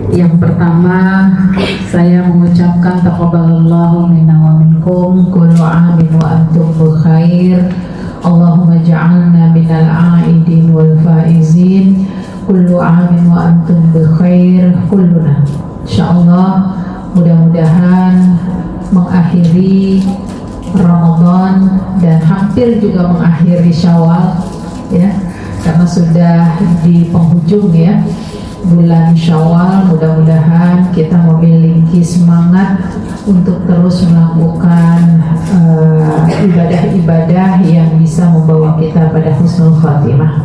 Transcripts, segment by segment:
Yang pertama, saya mengucapkan taqabbalallahu minna wa minkum, kullu amin wa antum bikhair. Allahumma ja'alna minal a'idin wal faizin, kullu amin wa antum bikhair kulluna. Insyaallah mudah-mudahan mengakhiri Ramadan dan hampir juga mengakhiri Syawal ya, karena sudah di penghujung ya bulan Syawal. Mudah-mudahan kita memiliki semangat untuk terus melakukan ibadah-ibadah yang bisa membawa kita pada husnul khatimah.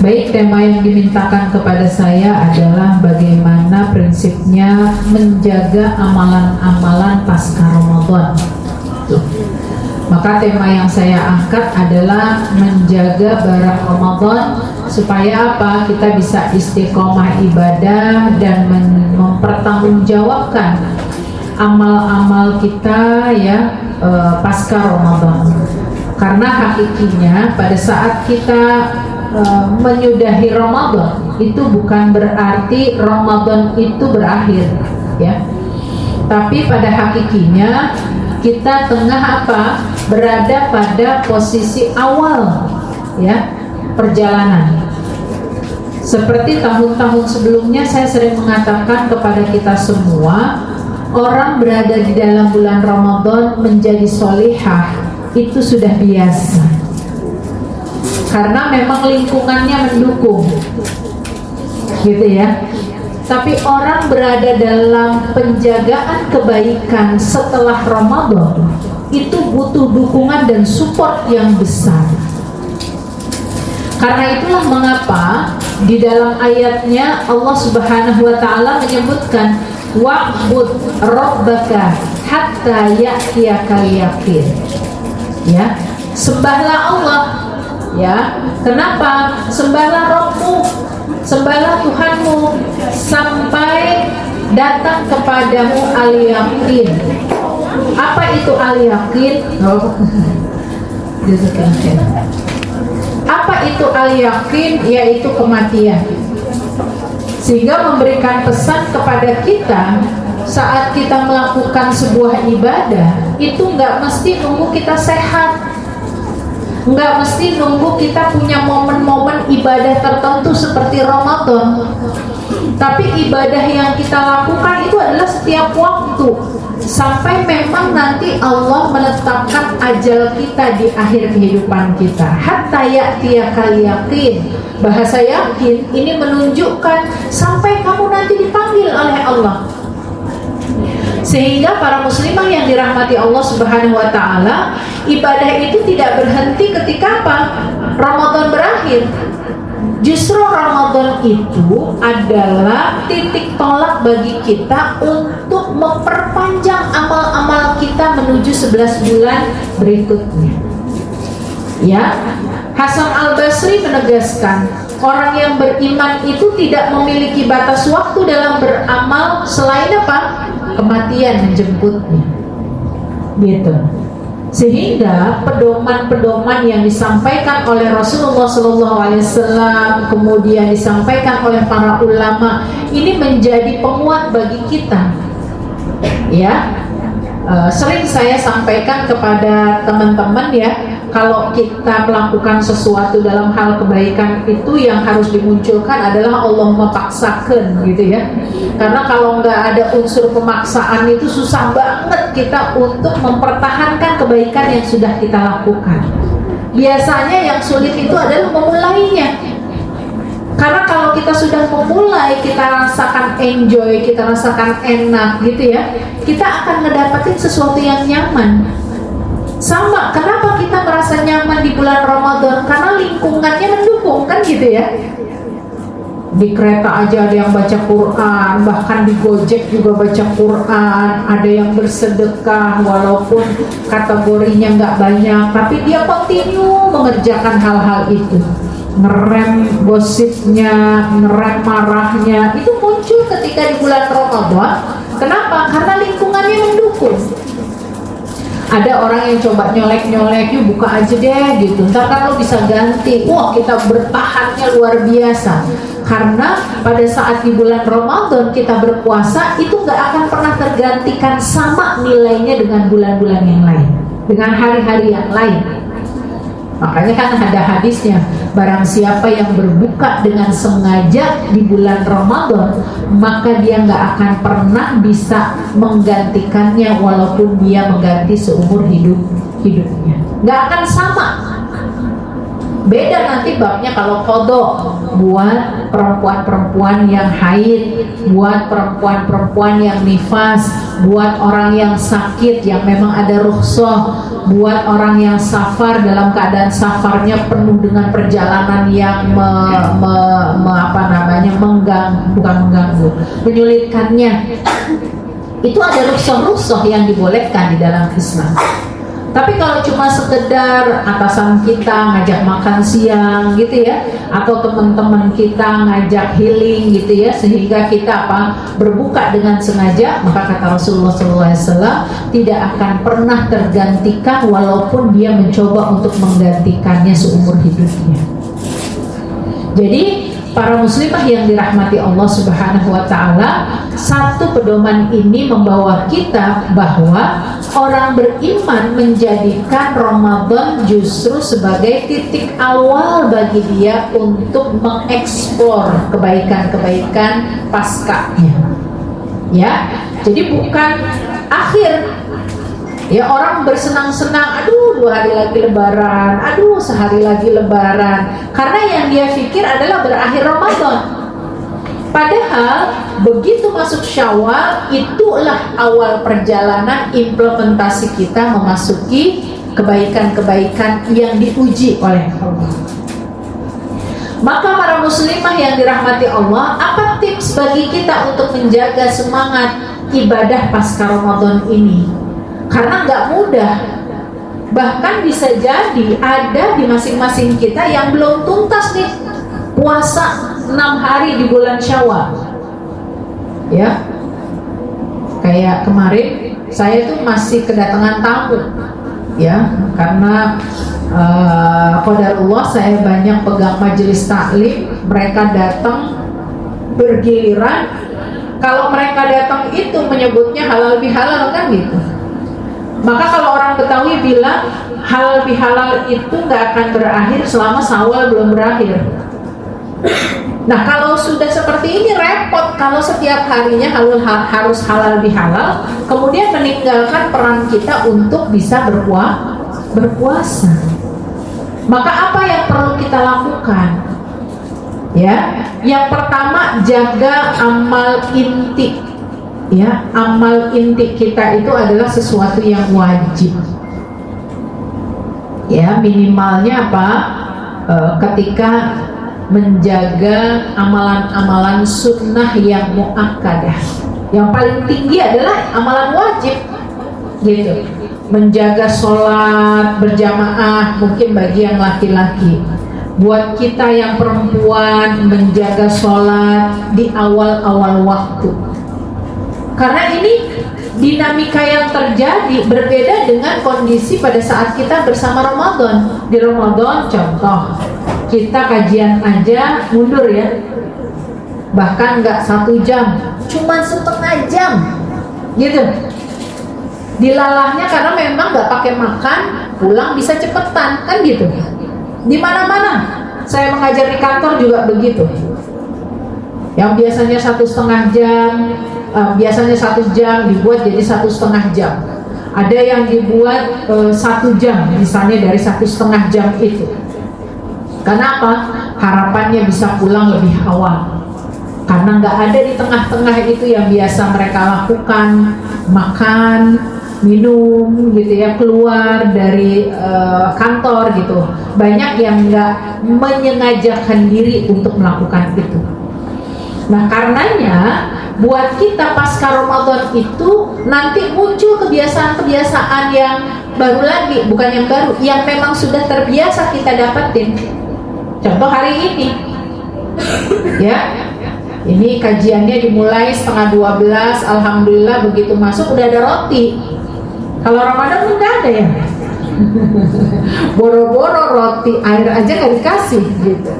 Baik, tema yang dimintakan kepada saya adalah bagaimana prinsipnya menjaga amalan-amalan pasca Ramadan. Maka tema yang saya angkat adalah menjaga barang Ramadan supaya apa? Kita bisa istiqomah ibadah dan mempertanggungjawabkan amal-amal kita ya pasca Ramadan. Karena hakikinya pada saat kita menyudahi Ramadan itu bukan berarti Ramadan itu berakhir ya. Tapi pada hakikinya kita tengah apa? Berada pada posisi awal ya perjalanan. Seperti tahun-tahun sebelumnya saya sering mengatakan kepada kita semua, orang berada di dalam bulan Ramadan menjadi solihah itu sudah biasa. Karena memang lingkungannya mendukung gitu ya. Tapi orang berada dalam penjagaan kebaikan setelah Ramadan itu butuh dukungan dan support yang besar. Karena itulah mengapa di dalam ayatnya Allah Subhanahu wa taala menyebutkan wa'bud rabbaka hatta ya'tiyakal yaqin. Ya, sembahlah Allah. Ya, kenapa? Sembahlah Rabbmu, sembahlah Tuhanmu sampai datang kepadamu al-yaqin. Apa itu al-yaqin? Apa itu al-yaqin? Yaitu kematian. Sehingga memberikan pesan kepada kita saat kita melakukan sebuah ibadah itu nggak mesti nunggu kita sehat. Nggak mesti nunggu kita punya momen-momen ibadah tertentu seperti Ramadan. Tapi ibadah yang kita lakukan itu adalah setiap waktu sampai memang nanti Allah menetapkan ajal kita di akhir kehidupan kita. Hatta ya'tiyakal yaqin. Bahasa yakin ini menunjukkan sampai kamu nanti dipanggil oleh Allah. Sehingga para muslimah yang dirahmati Allah Subhanahu wa taala, ibadah itu tidak berhenti ketika apa? Ramadan berakhir. Justru Ramadan itu adalah titik tolak bagi kita untuk memperpanjang amal-amal kita menuju 11 bulan berikutnya. Ya, Hasan Al-Basri menegaskan, orang yang beriman itu tidak memiliki batas waktu dalam beramal selain apa? Kematian menjemputnya. Gitu. Sehingga pedoman-pedoman yang disampaikan oleh Rasulullah SAW, kemudian disampaikan oleh para ulama, ini menjadi penguat bagi kita. Ya, sering saya sampaikan kepada teman-teman ya, kalau kita melakukan sesuatu dalam hal kebaikan itu yang harus dimunculkan adalah Allahumma paksakan gitu ya. Karena kalau nggak ada unsur pemaksaan itu susah banget kita untuk mempertahankan kebaikan yang sudah kita lakukan. Biasanya yang sulit itu adalah memulainya. Karena kalau kita sudah memulai, kita rasakan enjoy, kita rasakan enak gitu ya, kita akan ngedapetin sesuatu yang nyaman. Sama, kenapa kita merasa nyaman di bulan Ramadan? Karena lingkungannya mendukung kan gitu ya. Di kereta aja ada yang baca Quran, bahkan di Gojek juga baca Quran, ada yang bersedekah walaupun kategorinya nggak banyak, tapi dia continue mengerjakan hal-hal itu. Ngerem gosipnya, ngerem marahnya, itu muncul ketika di bulan Ramadan. Kenapa? Karena lingkungannya mendukung. Ada orang yang coba nyolek-nyolek, yuk buka aja deh gitu, ntar kan lo bisa ganti. Wah, kita bertahannya luar biasa. Karena pada saat di bulan Ramadan kita berpuasa, itu gak akan pernah tergantikan sama nilainya dengan bulan-bulan yang lain, dengan hari-hari yang lain. Makanya kan ada hadisnya, barang siapa yang berbuka dengan sengaja di bulan Ramadan, maka dia nggak akan pernah bisa menggantikannya walaupun dia mengganti seumur hidupnya. Nggak akan sama. Beda nanti babnya kalau qadha buat perempuan-perempuan yang haid, buat perempuan-perempuan yang nifas, buat orang yang sakit yang memang ada rukhsah, buat orang yang safar dalam keadaan safarnya penuh dengan perjalanan yang menyulitkannya. Itu ada rukhsah-rukhsah yang dibolehkan di dalam Islam. Tapi kalau cuma sekedar atasan kita ngajak makan siang gitu ya, atau teman-teman kita ngajak healing gitu ya, sehingga kita berbuka dengan sengaja, maka kata Rasulullah SAW tidak akan pernah tergantikan walaupun dia mencoba untuk menggantikannya seumur hidupnya. Jadi para muslimah yang dirahmati Allah Subhanahu wa Ta'ala, satu pedoman ini membawa kita bahwa orang beriman menjadikan Ramadan justru sebagai titik awal bagi dia untuk mengeksplor kebaikan-kebaikan paskanya. Ya, jadi bukan akhir. Ya, orang bersenang-senang, aduh 2 hari lagi lebaran, aduh sehari lagi lebaran, karena yang dia pikir adalah berakhir Ramadan. Padahal begitu masuk Syawal, itulah awal perjalanan implementasi kita memasuki kebaikan-kebaikan yang diuji oleh Allah. Maka para muslimah yang dirahmati Allah, apa tips bagi kita untuk menjaga semangat ibadah pasca Ramadan ini? Karena nggak mudah, bahkan bisa jadi ada di masing-masing kita yang belum tuntas nih puasa 6 hari di bulan Syawal. Ya, kayak kemarin saya tuh masih kedatangan tamu, ya, karena qadarullah saya banyak pegang majelis taklim, mereka datang bergiliran. Kalau mereka datang itu menyebutnya halal bihalal kan gitu. Maka kalau orang Betawi bilang halal bihalal itu nggak akan berakhir selama Syawal belum berakhir. Nah, kalau sudah seperti ini repot kalau setiap harinya harus halal bihalal, kemudian meninggalkan peran kita untuk bisa berpuasa. Maka apa yang perlu kita lakukan? Ya, yang pertama jaga amal inti. Ya, amal inti kita itu adalah sesuatu yang wajib. Ya, minimalnya apa? Ketika menjaga amalan-amalan sunnah yang muakkadah. Yang paling tinggi adalah amalan wajib, gitu. Menjaga sholat berjamaah, mungkin bagi yang laki-laki. Buat kita yang perempuan, menjaga sholat di awal-awal waktu. Karena ini dinamika yang terjadi berbeda dengan kondisi pada saat kita bersama Ramadan. Di Ramadan contoh, kita kajian aja mundur ya, bahkan nggak 1 jam, cuma setengah jam gitu. Dilalahnya karena memang nggak pakai makan, pulang bisa cepetan kan gitu. Di mana-mana saya mengajar di kantor juga begitu. Yang biasanya 1,5 jam, biasanya 1 jam dibuat jadi 1,5 jam. Ada yang dibuat 1 jam, misalnya dari 1,5 jam itu. Kenapa? Harapannya bisa pulang lebih awal. Karena nggak ada di tengah-tengah itu yang biasa mereka lakukan, makan, minum gitu ya, keluar dari kantor gitu. Banyak yang nggak menyengajakan diri untuk melakukan itu. Nah, karenanya buat kita pasca Ramadan itu nanti muncul kebiasaan-kebiasaan yang baru lagi, bukan yang baru, yang memang sudah terbiasa kita dapetin. Contoh hari ini, ya, ini kajiannya dimulai 11:30, alhamdulillah begitu masuk udah ada roti. Kalau Ramadan nggak ada ya. Boro-boro roti air aja nggak dikasih gitu.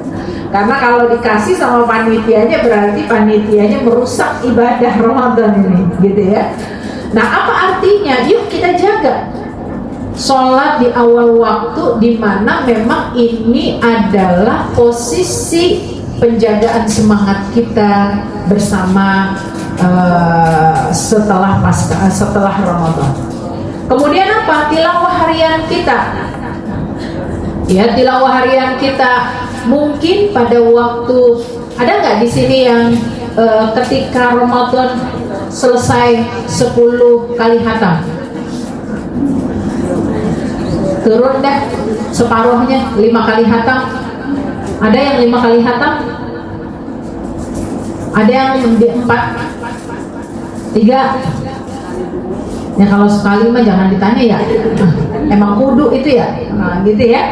Karena kalau dikasih sama panitianya berarti panitianya merusak ibadah Ramadan ini, gitu ya. Nah, apa artinya? Yuk kita jaga sholat di awal waktu, di mana memang ini adalah posisi penjagaan semangat kita bersama setelah Ramadan. Kemudian apa? Tilawah harian kita. Ya, tilawah harian kita. Mungkin pada waktu, ada nggak di sini yang ketika Ramadan selesai 10 kali khatam? Turun deh separuhnya 5 kali khatam. Ada yang 5 kali khatam? Ada yang 4, 3. Ya kalau sekali mah jangan ditanya ya. Emang kudu itu ya. Nah, gitu ya.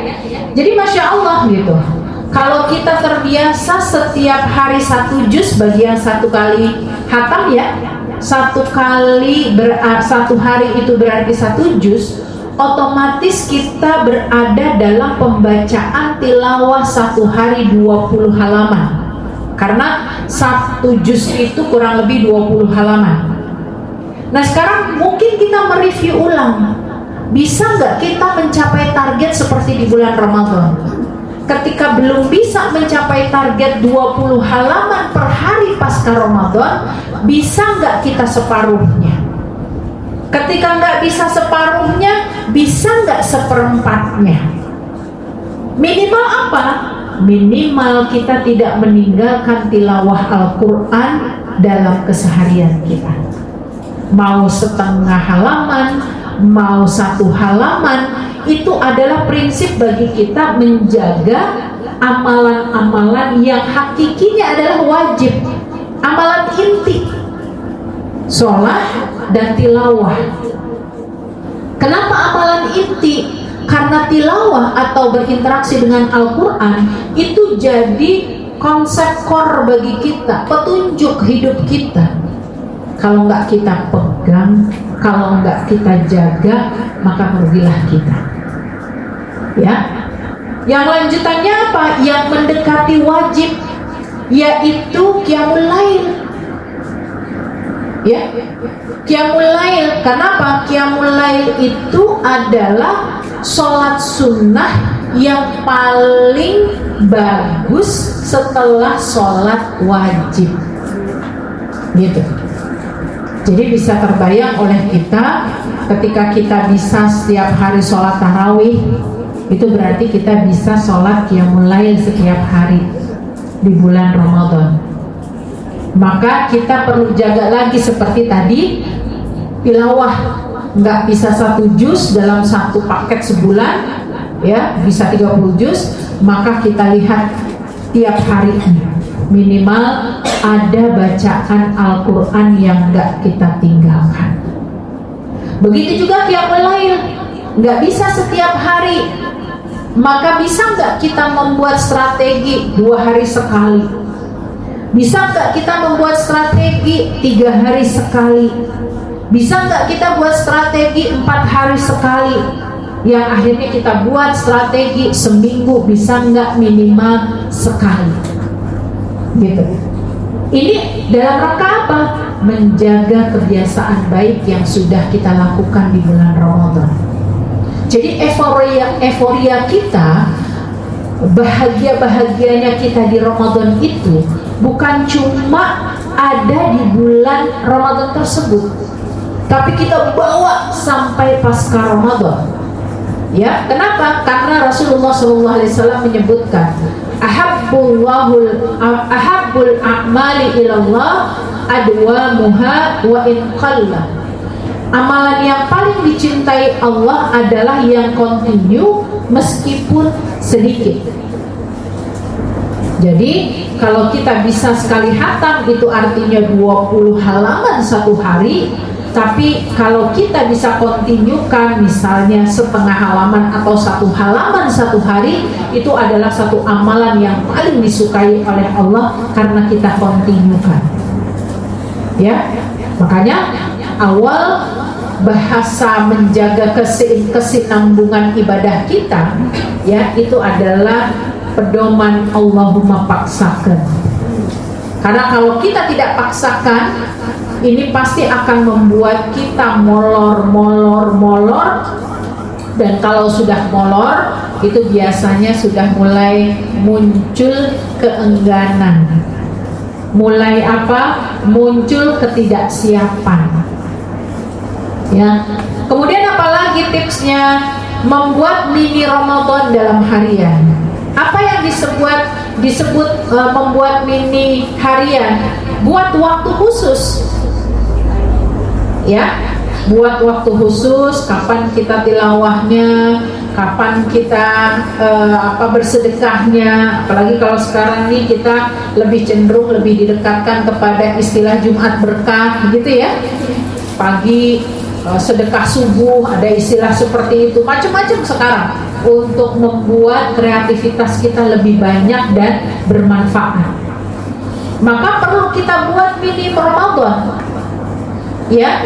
Jadi Masya Allah gitu. Kalau kita terbiasa setiap hari 1 juz bagi yang 1 kali khatam ya, 1 hari itu berarti 1 juz, otomatis kita berada dalam pembacaan tilawah 1 hari 20 halaman. Karena 1 juz itu kurang lebih 20 halaman. Nah sekarang mungkin kita mereview ulang, bisa nggak kita mencapai target seperti di bulan Ramadan? Ketika belum bisa mencapai target 20 halaman per hari pasca Ramadan, bisa nggak kita separuhnya? Ketika nggak bisa separuhnya, bisa nggak seperempatnya? Minimal apa? Minimal kita tidak meninggalkan tilawah Al-Quran dalam keseharian kita. Mau setengah halaman, mau 1 halaman, itu adalah prinsip bagi kita menjaga amalan-amalan yang hakikinya adalah wajib, amalan inti, sholat dan tilawah. Kenapa amalan inti? Karena tilawah atau berinteraksi dengan Al-Quran itu jadi konsep core bagi kita, petunjuk hidup kita. Kalau nggak kita pegang, kalau nggak kita jaga, maka merugilah kita. Ya, yang lanjutannya apa? Yang mendekati wajib, yaitu qiyamul lail. Ya, qiyamul lail. Kenapa? Qiyamul lail itu adalah sholat sunnah yang paling bagus setelah sholat wajib. Gitu. Jadi bisa terbayang oleh kita ketika kita bisa setiap hari sholat tarawih, itu berarti kita bisa sholat qiyamul lail setiap hari di bulan Ramadan. Maka kita perlu jaga lagi seperti tadi, tilawah nggak bisa 1 juz dalam 1 paket sebulan, ya bisa 30 juz, maka kita lihat tiap hari minimal ada bacaan Al-Quran yang nggak kita tinggalkan. Begitu juga qiyamul lail, nggak bisa setiap hari, maka bisa nggak kita membuat strategi 2 hari sekali? Bisa nggak kita membuat strategi 3 hari sekali? Bisa nggak kita buat strategi 4 hari sekali? Yang akhirnya kita buat strategi seminggu, bisa nggak minimal sekali? Gitu. Ini dalam rangka apa? Menjaga kebiasaan baik yang sudah kita lakukan di bulan Ramadan. Jadi euforia kita, bahagianya kita di Ramadan itu bukan cuma ada di bulan Ramadan tersebut, tapi kita bawa sampai pasca Ramadan. Ya, kenapa? Karena Rasulullah SAW menyebutkan, ahabbul a'mali ilallah adwamuha wa in qalla. Amalan yang paling dicintai Allah adalah yang continue meskipun sedikit. Jadi kalau kita bisa sekali khatam itu artinya 20 halaman 1 hari. Tapi kalau kita bisa kontinukan misalnya setengah halaman atau 1 halaman 1 hari, itu adalah satu amalan yang paling disukai oleh Allah karena kita kontinukan. Ya, makanya awal bahasa menjaga kesinambungan ibadah kita, ya, itu adalah pedoman Allahumma paksakan. Karena kalau kita tidak paksakan, ini pasti akan membuat kita molor. Dan kalau sudah molor, itu biasanya sudah mulai muncul keengganan. Mulai apa? Muncul ketidaksiapan. Ya. Kemudian apalagi tipsnya? Membuat mini Ramadan dalam harian. Apa yang disebut membuat mini harian? Buat waktu khusus. Ya, buat waktu khusus, kapan kita tilawahnya, kapan kita bersedekahnya. Apalagi kalau sekarang nih kita lebih cenderung lebih didekatkan kepada istilah Jumat berkah, gitu ya. Pagi sedekah subuh, ada istilah seperti itu, macam-macam sekarang untuk membuat kreativitas kita lebih banyak dan bermanfaat. Maka perlu kita buat mini Ramadan, ya,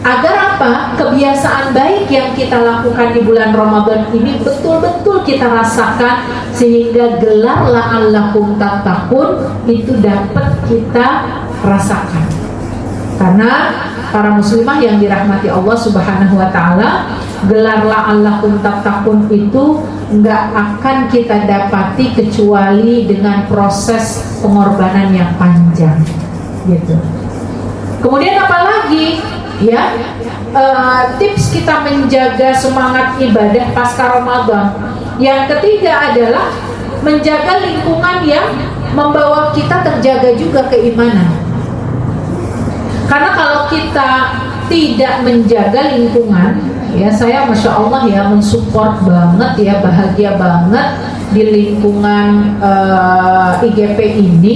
agar apa? Kebiasaan baik yang kita lakukan di bulan Ramadan ini betul-betul kita rasakan, sehingga gelar la'allakum tattaqun itu dapat kita rasakan. Karena para muslimah yang dirahmati Allah Subhanahu wa taala, gelar la'allakum tattaqun itu enggak akan kita dapati kecuali dengan proses pengorbanan yang panjang, gitu. Kemudian apalagi, ya, tips kita menjaga semangat ibadah pasca Ramadan. Yang ketiga adalah menjaga lingkungan yang membawa kita terjaga juga keimanan. Karena kalau kita tidak menjaga lingkungan, ya, saya Masya Allah ya mensupport banget ya, bahagia banget di lingkungan IGP ini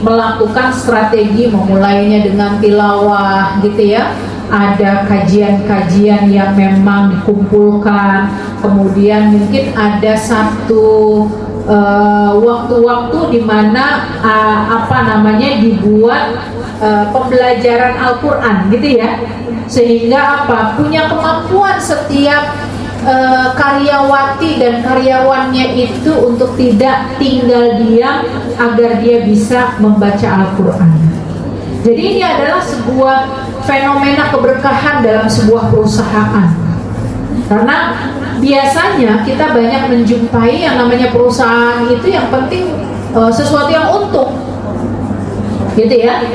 melakukan strategi, memulainya dengan tilawah, gitu ya. Ada kajian-kajian yang memang dikumpulkan, kemudian mungkin ada satu waktu-waktu di mana dibuat pembelajaran Al-Quran, gitu ya, sehingga punya kemampuan setiap karyawati dan karyawannya itu untuk tidak tinggal diam agar dia bisa membaca Al-Quran. Jadi ini adalah sebuah fenomena keberkahan dalam sebuah perusahaan. Karena biasanya kita banyak menjumpai yang namanya perusahaan itu yang penting sesuatu yang untung, gitu ya.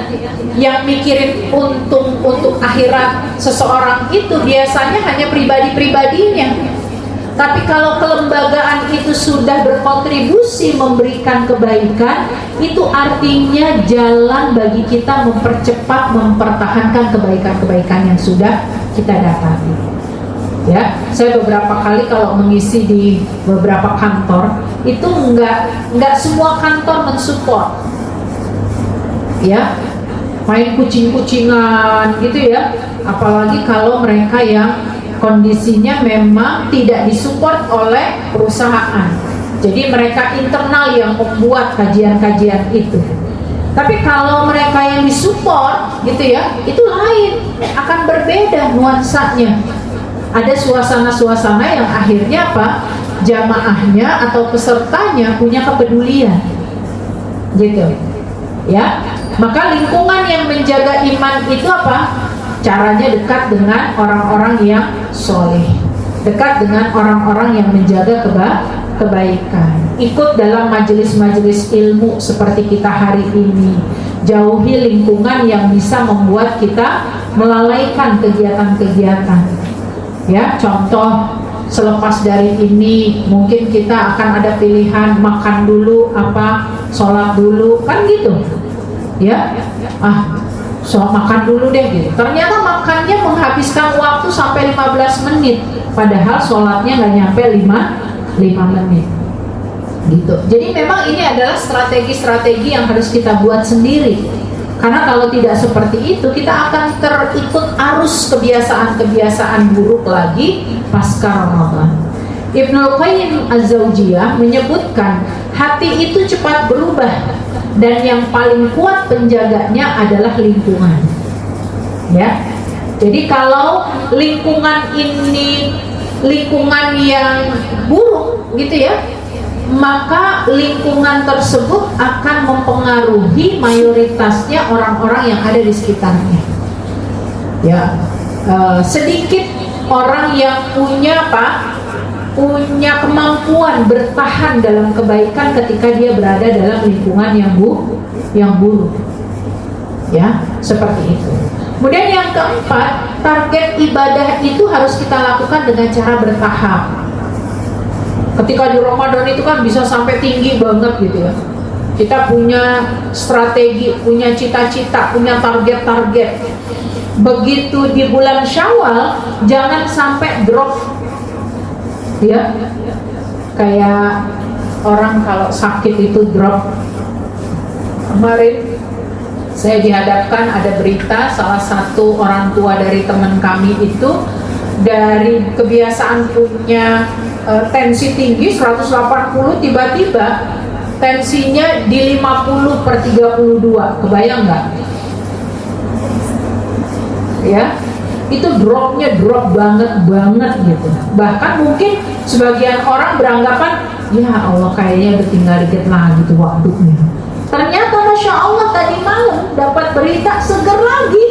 Yang mikirin untung untuk akhirat seseorang itu biasanya hanya pribadi-pribadinya. Tapi kalau kelembagaan itu sudah berkontribusi memberikan kebaikan, itu artinya jalan bagi kita mempercepat, mempertahankan kebaikan-kebaikan yang sudah kita dapati. Ya, saya beberapa kali kalau mengisi di beberapa kantor itu nggak semua kantor mensupport, ya, main kucing-kucingan gitu ya. Apalagi kalau mereka yang kondisinya memang tidak disupport oleh perusahaan. Jadi mereka internal yang membuat kajian-kajian itu. Tapi kalau mereka yang disupport, gitu ya, itu lain, akan berbeda nuansanya. Ada suasana-suasana yang akhirnya jamaahnya atau pesertanya punya kepedulian, gitu ya. Maka lingkungan yang menjaga iman itu caranya dekat dengan orang-orang yang soleh, dekat dengan orang-orang yang menjaga kebaikan, ikut dalam majelis-majelis ilmu seperti kita hari ini, jauhi lingkungan yang bisa membuat kita melalaikan kegiatan-kegiatan. Ya, contoh selepas dari ini mungkin kita akan ada pilihan makan dulu sholat dulu, kan gitu ya. Makan dulu deh gitu. Ternyata makannya menghabiskan waktu sampai 15 menit, padahal sholatnya nggak nyampe 5 menit gitu. Jadi memang ini adalah strategi-strategi yang harus kita buat sendiri. Karena kalau tidak seperti itu, kita akan terikut arus kebiasaan-kebiasaan buruk lagi pasca Ramadan. Ibnul Qayyim Az-Zawjiyah menyebutkan hati itu cepat berubah dan yang paling kuat penjaganya adalah lingkungan. Ya, Jadi kalau lingkungan ini lingkungan yang buruk gitu ya, maka lingkungan tersebut akan mempengaruhi mayoritasnya orang-orang yang ada di sekitarnya. Ya, sedikit orang yang punya kemampuan bertahan dalam kebaikan ketika dia berada dalam lingkungan yang buruk. Ya, seperti itu. Kemudian yang keempat, target ibadah itu harus kita lakukan dengan cara bertahap. Ketika di Ramadan itu kan bisa sampai tinggi banget gitu ya. Kita punya strategi, punya cita-cita, punya target-target. Begitu di bulan Syawal, jangan sampai drop. Ya, kayak orang kalau sakit itu drop. Kemarin saya dihadapkan ada berita salah satu orang tua dari teman kami itu dari kebiasaan punya tensi tinggi 180, tiba-tiba tensinya di 50/32. Kebayang nggak? Ya, itu drop banget gitu. Bahkan mungkin sebagian orang beranggapan, ya Allah kayaknya tinggal dikit lagi tuh waktunya. Ternyata Masya Allah tadi malam dapat berita seger lagi.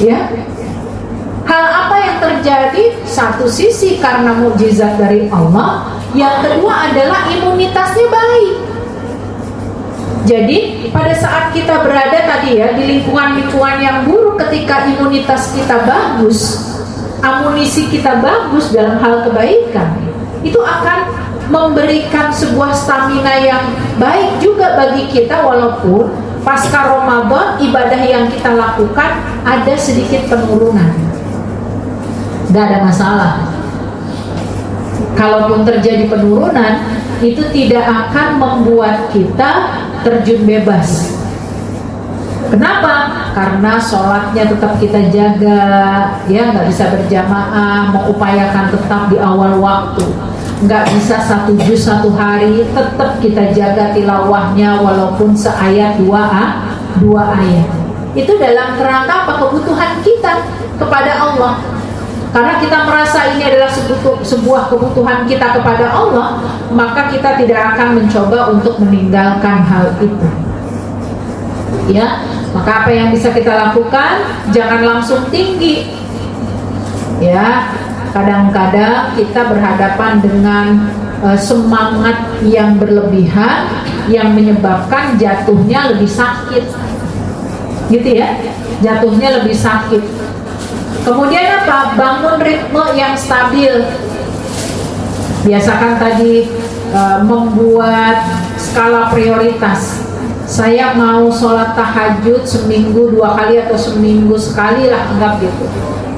Ya, hal apa yang terjadi? Satu sisi karena mukjizat dari Allah, yang kedua adalah imunitasnya baik. Jadi pada saat kita berada tadi ya di lingkungan-lingkungan yang buruk, ketika imunitas kita bagus, amunisi kita bagus dalam hal kebaikan, itu akan memberikan sebuah stamina yang baik juga bagi kita, walaupun pasca Ramadan ibadah yang kita lakukan ada sedikit penurunan. Gak ada masalah. Kalaupun terjadi penurunan, itu tidak akan membuat kita terjun bebas. Kenapa? Karena sholatnya tetap kita jaga, ya nggak bisa berjamaah, mengupayakan tetap di awal waktu. Nggak bisa 1 juz 1 hari, tetap kita jaga tilawahnya walaupun seayat 2 ayat. Itu dalam kerangka apa? Kebutuhan kita kepada Allah. Karena kita merasa ini adalah sebuah kebutuhan kita kepada Allah, maka kita tidak akan mencoba untuk meninggalkan hal itu. Ya, maka apa yang bisa kita lakukan? Jangan langsung tinggi. Ya, kadang-kadang kita berhadapan dengan semangat yang berlebihan yang menyebabkan jatuhnya lebih sakit. Gitu ya, jatuhnya lebih sakit. Kemudian apa? Bangun ritme yang stabil. Biasakan tadi membuat skala prioritas. Saya mau sholat tahajud seminggu 2 kali atau seminggu sekali lah, anggap gitu.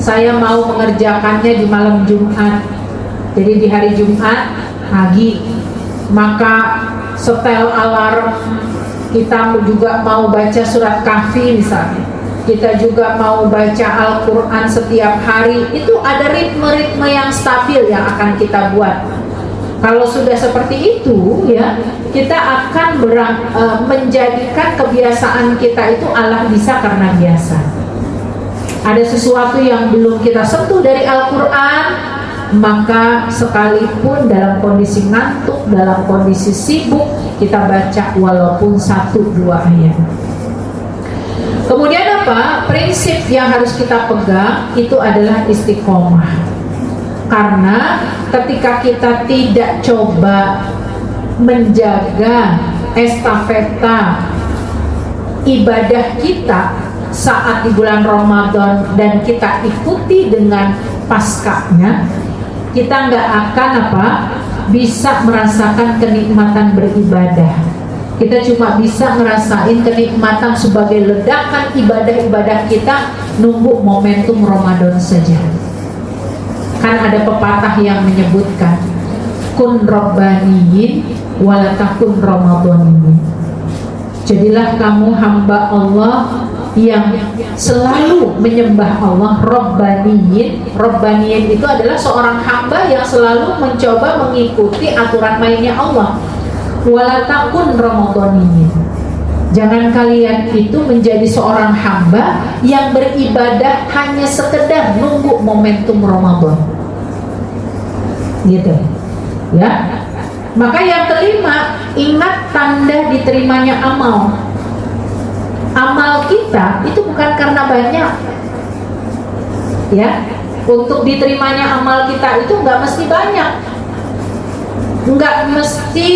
Saya mau mengerjakannya di malam Jumat. Jadi di hari Jumat pagi, maka setel alarm. Kita juga mau baca surat Kahfi misalnya. Kita juga mau baca Al-Quran setiap hari. Itu ada ritme-ritme yang stabil yang akan kita buat. Kalau sudah seperti itu, ya, kita akan menjadikan kebiasaan kita itu Allah bisa karena biasa. Ada sesuatu yang belum kita sentuh dari Al-Quran, maka sekalipun dalam kondisi ngantuk, dalam kondisi sibuk, kita baca walaupun 1-2 ayat. Kemudian apa? Prinsip yang harus kita pegang itu adalah istiqomah. Karena ketika kita tidak coba menjaga estafeta ibadah kita saat di bulan Ramadan dan kita ikuti dengan paskahnya, kita nggak akan bisa merasakan kenikmatan beribadah. Kita cuma bisa ngerasain kenikmatan sebagai ledakan ibadah-ibadah kita nunggu momentum Ramadan saja. Kan ada pepatah yang menyebutkan kun robbaniyin walatakun ramadhaniyin. Jadilah kamu hamba Allah yang selalu menyembah Allah. Robbaniyin, robbaniyin itu adalah seorang hamba yang selalu mencoba mengikuti aturan mainnya Allah. Walatakun ramadhaniyin, Jangan kalian itu menjadi seorang hamba yang beribadah hanya sekedar nunggu momentum Ramadan. Gitu. Ya. Maka yang kelima, ingat tanda diterimanya amal. Amal kita itu bukan karena banyak. Ya. Untuk diterimanya amal kita itu nggak mesti banyak. Nggak mesti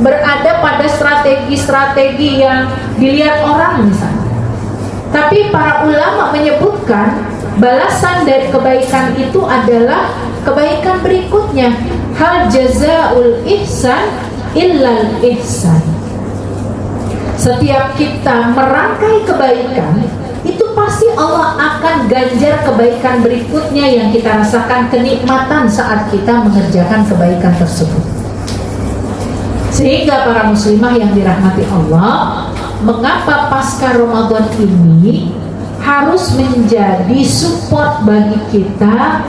berada pada strategi-strategi yang dilihat orang misalnya. Tapi para ulama menyebutkan balasan dari kebaikan itu adalah kebaikan berikutnya. Hal jazaul ihsan illal ihsan. Setiap kita merangkai kebaikan, itu pasti Allah akan ganjar kebaikan berikutnya yang kita rasakan kenikmatan saat kita mengerjakan kebaikan tersebut. Sehingga para muslimah yang dirahmati Allah, mengapa pasca Ramadan ini harus menjadi support bagi kita,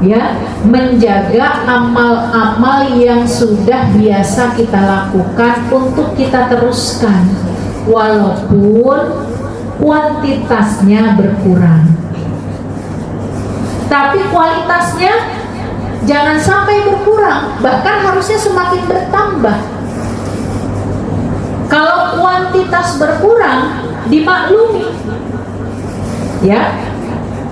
ya, menjaga amal-amal yang sudah biasa kita lakukan untuk kita teruskan walaupun kuantitasnya berkurang, tapi kualitasnya jangan sampai berkurang, bahkan harusnya semakin bertambah. Kalau kuantitas berkurang, dimaklumi, ya,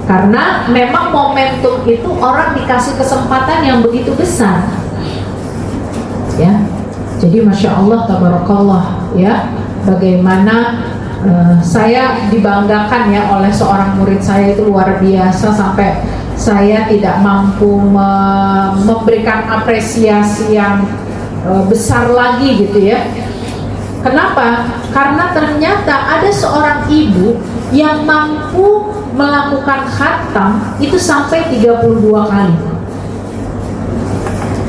karena memang momentum itu orang dikasih kesempatan yang begitu besar, ya. Jadi masya Allah, tabarakallah, ya, bagaimana saya dibanggakan ya oleh seorang murid saya itu luar biasa, sampai saya tidak mampu memberikan apresiasi yang besar lagi gitu ya. Kenapa? Karena ternyata ada seorang ibu yang mampu melakukan khatam itu sampai 32 kali.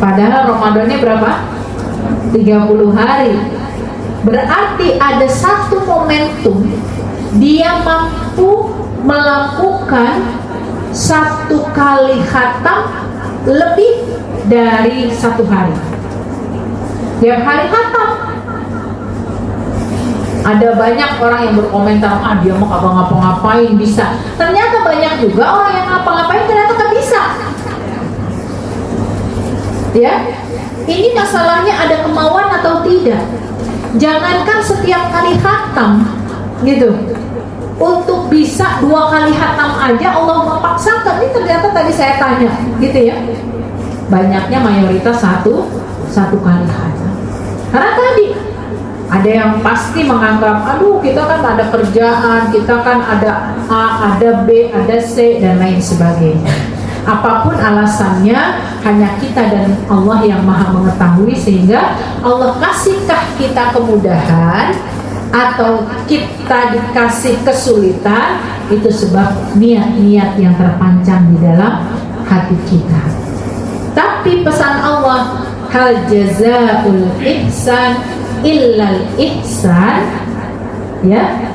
Padahal Ramadannya berapa? 30 hari. Berarti ada satu momentum dia mampu melakukan 1 kali khatam lebih dari 1 hari. Tiap hari khatam. Ada banyak orang yang berkomentar, dia mau ngapa-ngapain bisa. Ternyata banyak juga orang yang ngapa-ngapain ternyata tak bisa. Ya, ini masalahnya ada kemauan atau tidak. Jangankan setiap kali khatam, gitu. Untuk bisa 2 kali khatam aja Allah memaksakan. Ini ternyata tadi saya tanya, gitu ya. Banyaknya mayoritas satu kali khatam. Karena tadi ada yang pasti menganggap, aduh kita kan ada kerjaan, kita kan ada A, ada B, ada C, dan lain sebagainya. Apapun alasannya, hanya kita dan Allah yang maha mengetahui. Sehingga Allah kasihkah kita kemudahan atau kita dikasih kesulitan, itu sebab niat-niat yang terpancang di dalam hati kita. Tapi pesan Allah, hal jazaul ihsan illal ihsan, ya,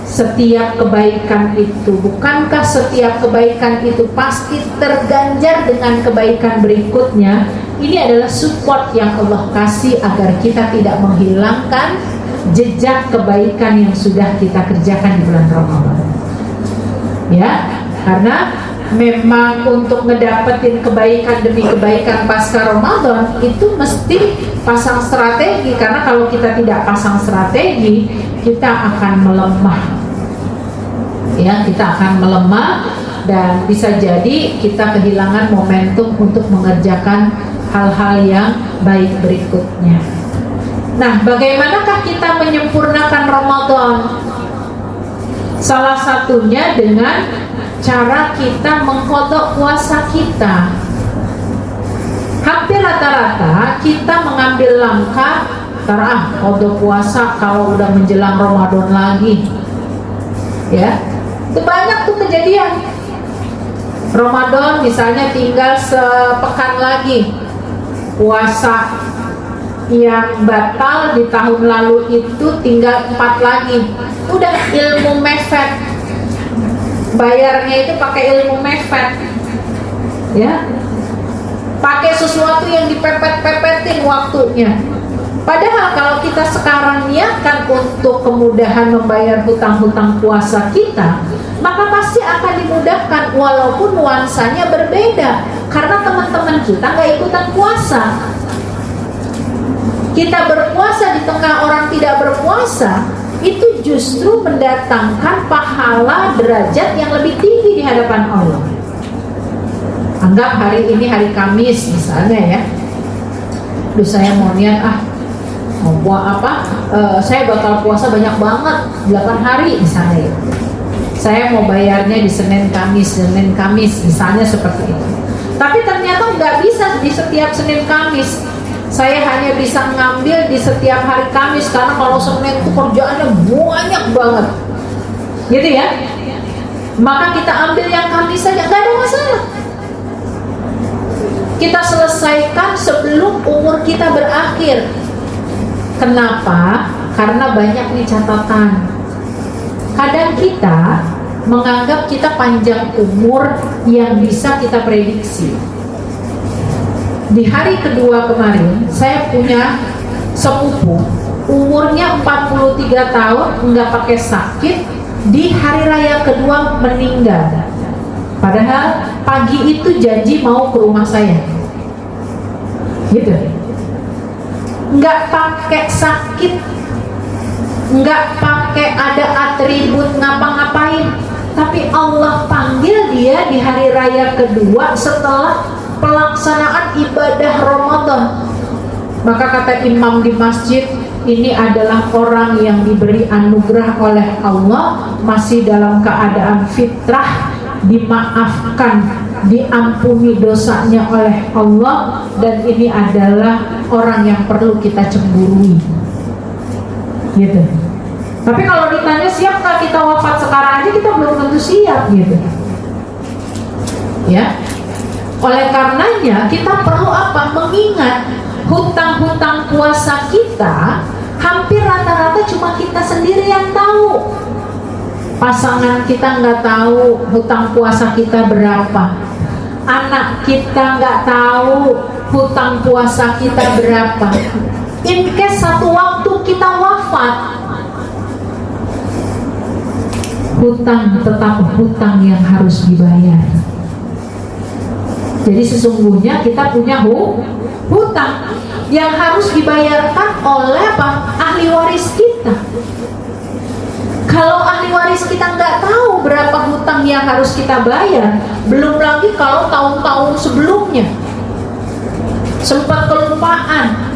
setiap kebaikan itu, bukankah setiap kebaikan itu pasti terganjar dengan kebaikan berikutnya? Ini adalah support yang Allah kasih agar kita tidak menghilangkan jejak kebaikan yang sudah kita kerjakan di bulan Ramadan, ya. Karena memang untuk ngedapetin kebaikan demi kebaikan pasca Ramadan itu mesti pasang strategi. Karena kalau kita tidak pasang strategi, kita akan melemah, ya, kita akan melemah dan bisa jadi kita kehilangan momentum untuk mengerjakan hal-hal yang baik berikutnya. Nah, bagaimanakah kita menyempurnakan Ramadan? Salah satunya dengan cara kita mengqadha puasa kita. Hampir rata-rata kita mengambil langkah qadha puasa kalau udah menjelang Ramadan lagi, ya. Itu banyak tuh kejadian. Ramadan misalnya tinggal sepekan lagi, puasa yang batal di tahun lalu itu tinggal 4 lagi. Udah ilmu mepet, bayarnya itu pakai ilmu mepet, ya, pakai sesuatu yang dipepet-pepetin waktunya. Padahal kalau kita sekarang niatkan untuk kemudahan membayar hutang-hutang puasa kita, maka pasti akan dimudahkan walaupun nuansanya berbeda. Karena teman-teman kita nggak ikutan puasa. Kita berpuasa di tengah orang tidak berpuasa, itu justru mendatangkan pahala derajat yang lebih tinggi di hadapan Allah. Anggap hari ini hari Kamis misalnya ya. Duh, saya mau niat mau buat apa? Saya bakal puasa banyak banget 8 hari misalnya ya. Saya mau bayarnya di Senin Kamis misalnya seperti itu. Tapi ternyata nggak bisa di setiap Senin Kamis. Saya hanya bisa ngambil di setiap hari Kamis karena kalau Senin itu kerjaannya banyak banget, gitu ya. Maka kita ambil yang Kamis saja, nggak ada masalah. Kita selesaikan sebelum umur kita berakhir. Kenapa? Karena banyak nih catatan. Kadang kita menganggap kita panjang umur yang bisa kita prediksi. Di hari kedua kemarin, saya punya sepupu, umurnya 43 tahun, nggak pakai sakit, di hari raya kedua meninggal. Padahal pagi itu janji mau ke rumah saya, gitu. Nggak pakai sakit, nggak pakai ada atribut ngapa-ngapain, tapi Allah panggil dia di hari raya kedua setelah pelaksanaan ibadah Ramadan. Maka kata imam di masjid, ini adalah orang yang diberi anugerah oleh Allah, masih dalam keadaan fitrah, dimaafkan, diampuni dosanya oleh Allah, dan ini adalah orang yang perlu kita cemburui, gitu. Tapi kalau ditanya siap nggak kita wafat sekarang aja, kita belum tentu siap, gitu ya. Oleh karenanya kita perlu apa? Mengingat hutang-hutang puasa kita hampir rata-rata cuma kita sendiri yang tahu. Pasangan kita nggak tahu hutang puasa kita berapa, anak kita nggak tahu hutang puasa kita berapa. In case satu waktu kita wafat, hutang tetap hutang yang harus dibayar. Jadi sesungguhnya kita punya hutang yang harus dibayarkan oleh apa? Ahli waris kita. Kalau ahli waris kita nggak tahu berapa hutang yang harus kita bayar, belum lagi kalau tahun-tahun sebelumnya sempat kelupaan.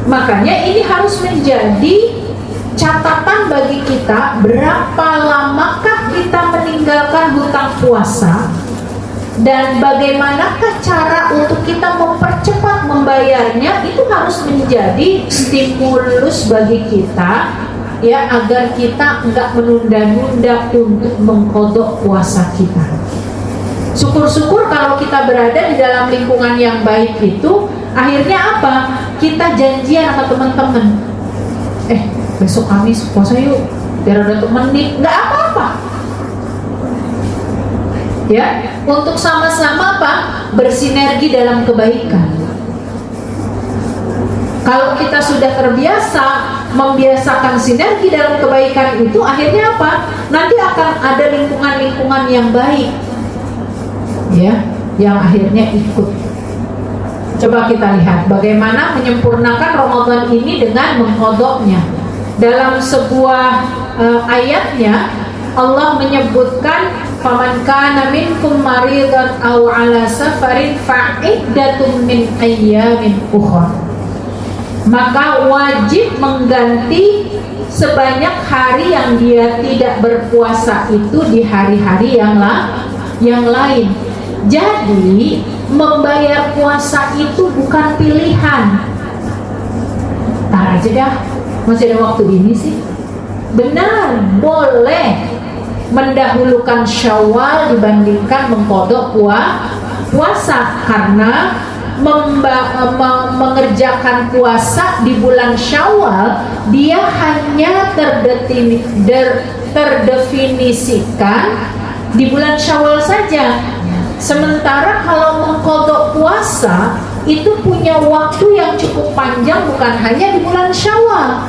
Makanya ini harus menjadi catatan bagi kita, berapa lamakah kita meninggalkan hutang puasa, dan bagaimanakah cara untuk kita mempercepat membayarnya. Itu harus menjadi stimulus bagi kita, ya, agar kita nggak menunda-nunda untuk mengkodok puasa kita. Syukur-syukur kalau kita berada di dalam lingkungan yang baik itu, akhirnya apa? Kita janjian sama teman-teman, besok Kamis puasa yuk, biar ada temenin, nggak apa-apa. Ya, untuk sama-sama apa? Bersinergi dalam kebaikan. Kalau kita sudah terbiasa membiasakan sinergi dalam kebaikan itu, akhirnya apa? Nanti akan ada lingkungan-lingkungan yang baik, ya, yang akhirnya ikut. Coba kita lihat bagaimana menyempurnakan Ramadan ini dengan mengkodoknya. Dalam sebuah ayatnya Allah menyebutkan, faman kana minkum maridan aw ala safarin fa'iddatun min ayyamin ukhra. Maka wajib mengganti sebanyak hari yang dia tidak berpuasa itu di hari-hari yang lain. Jadi membayar puasa itu bukan pilihan. Tar aja dah, masih ada waktu ini sih. Benar, boleh mendahulukan Syawal dibandingkan mengkodok puasa, karena mengerjakan puasa di bulan Syawal dia hanya terdefinisikan di bulan Syawal saja. Sementara kalau mengkodok puasa itu punya waktu yang cukup panjang, bukan hanya di bulan Syawal.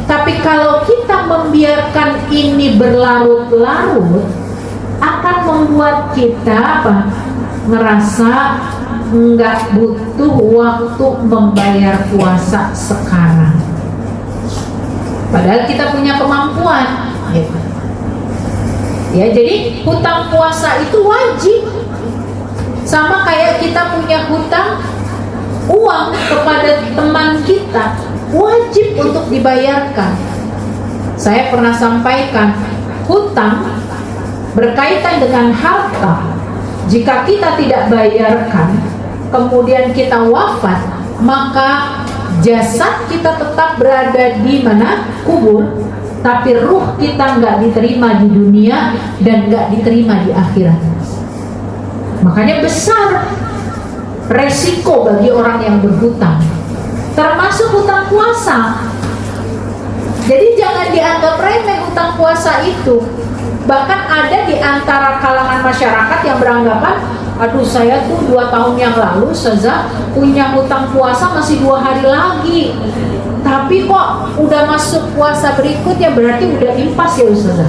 Tapi kalau kita membiarkan ini berlarut-larut, akan membuat kita ngerasa nggak butuh waktu membayar puasa sekarang. Padahal kita punya kemampuan. Gitu. Ya, jadi hutang puasa itu wajib. Sama kayak kita punya hutang uang kepada teman kita, wajib untuk dibayarkan. Saya pernah sampaikan, hutang berkaitan dengan harta. Jika kita tidak bayarkan, kemudian kita wafat, maka jasad kita tetap berada di mana? Kubur. Tapi ruh kita nggak diterima di dunia dan nggak diterima di akhirat. Makanya besar resiko bagi orang yang berhutang, termasuk hutang puasa. Jadi jangan dianggap remeh hutang puasa itu. Bahkan ada di antara kalangan masyarakat yang beranggapan, aduh saya tuh 2 tahun yang lalu saja punya hutang puasa masih 2 hari lagi. Tapi kok udah masuk puasa berikutnya, berarti udah impas ya Ustazah.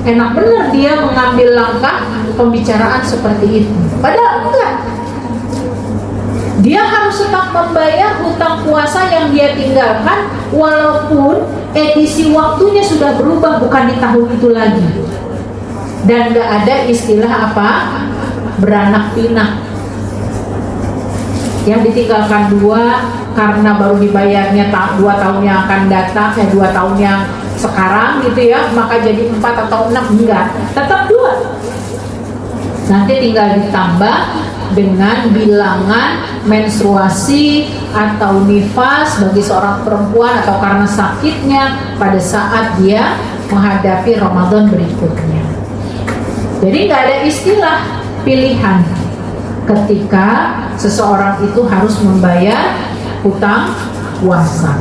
Enak bener dia mengambil langkah pembicaraan seperti itu. Padahal enggak. Dia harus tetap membayar hutang puasa yang dia tinggalkan, walaupun edisi waktunya sudah berubah, bukan di tahun itu lagi. Dan enggak ada istilah apa? Beranak pinak. Yang ditinggalkan 2 karena baru dibayarnya 2 tahun yang akan datang, 2 tahun yang sekarang gitu ya, maka jadi 4 atau 6, enggak, tetap 2. Nanti tinggal ditambah dengan bilangan menstruasi atau nifas bagi seorang perempuan atau karena sakitnya pada saat dia menghadapi Ramadan berikutnya. Jadi nggak ada istilah pilihan ketika seseorang itu harus membayar hutang puasa.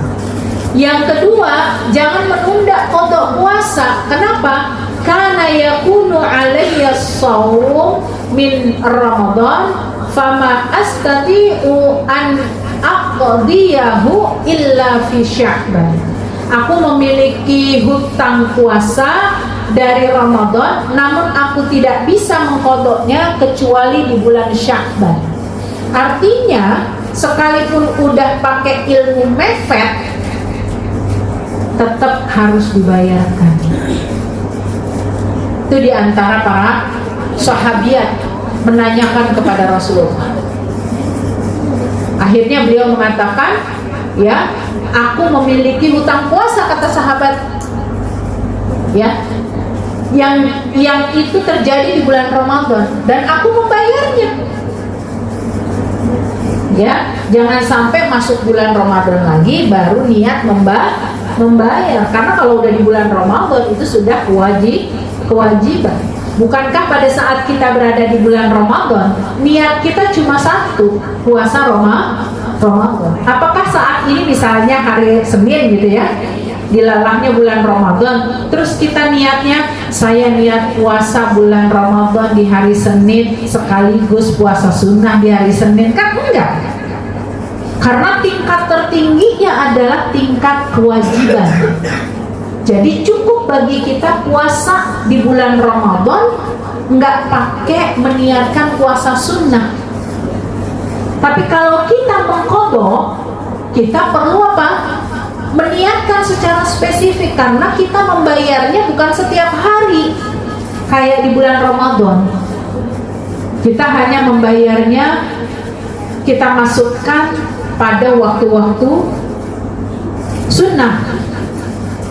Yang kedua, jangan menunda qada puasa. Kenapa? Karena yakunu alayya shaum min Ramadan fama astati'u an aqdiyahu illa fi Sya'ban. Aku memiliki hutang puasa dari Ramadan, namun aku tidak bisa mengqadanya kecuali di bulan Sya'ban. Artinya, sekalipun udah pakai ilmu mepet, tetap harus dibayarkan. Itu diantara para sahabiat menanyakan kepada Rasulullah. Akhirnya beliau mengatakan, ya, aku memiliki hutang puasa, kata sahabat. Ya, yang itu terjadi di bulan Ramadan dan aku membayarnya. Ya, jangan sampai masuk bulan Ramadan lagi baru niat membayar, karena kalau udah di bulan Ramadan itu sudah kewajiban. Bukankah pada saat kita berada di bulan Ramadan niat kita cuma satu, puasa Ramadan? Apakah saat ini misalnya hari Senin gitu ya, dilalahnya bulan Ramadan, terus kita niatnya saya niat puasa bulan Ramadan di hari Senin sekaligus puasa sunnah di hari Senin? Kan enggak. Karena tingkat tertingginya adalah tingkat kewajiban. Jadi cukup bagi kita puasa di bulan Ramadan, nggak pakai meniatkan puasa sunnah. Tapi kalau kita mengqadha, kita perlu apa? Meniatkan secara spesifik, karena kita membayarnya bukan setiap hari kayak di bulan Ramadan. Kita hanya membayarnya, kita masukkan pada waktu-waktu sunnah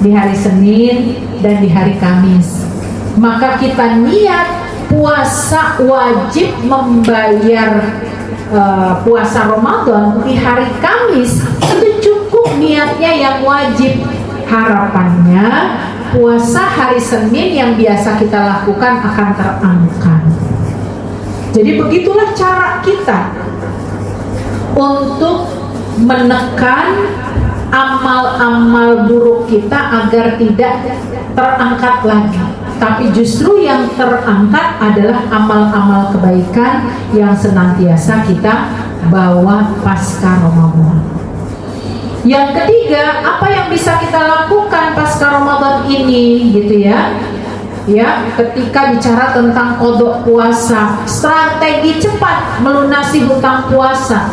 di hari Senin dan di hari Kamis. Maka kita niat puasa wajib membayar puasa Ramadan di hari Kamis, itu cukup niatnya yang wajib. Harapannya puasa hari Senin yang biasa kita lakukan akan terangkat. Jadi begitulah cara kita untuk menekan amal-amal buruk kita agar tidak terangkat lagi. Tapi justru yang terangkat adalah amal-amal kebaikan yang senantiasa kita bawa pasca Ramadan. Yang ketiga, apa yang bisa kita lakukan pasca Ramadan ini gitu ya? Ya, ketika bicara tentang qada puasa, strategi cepat melunasi hutang puasa.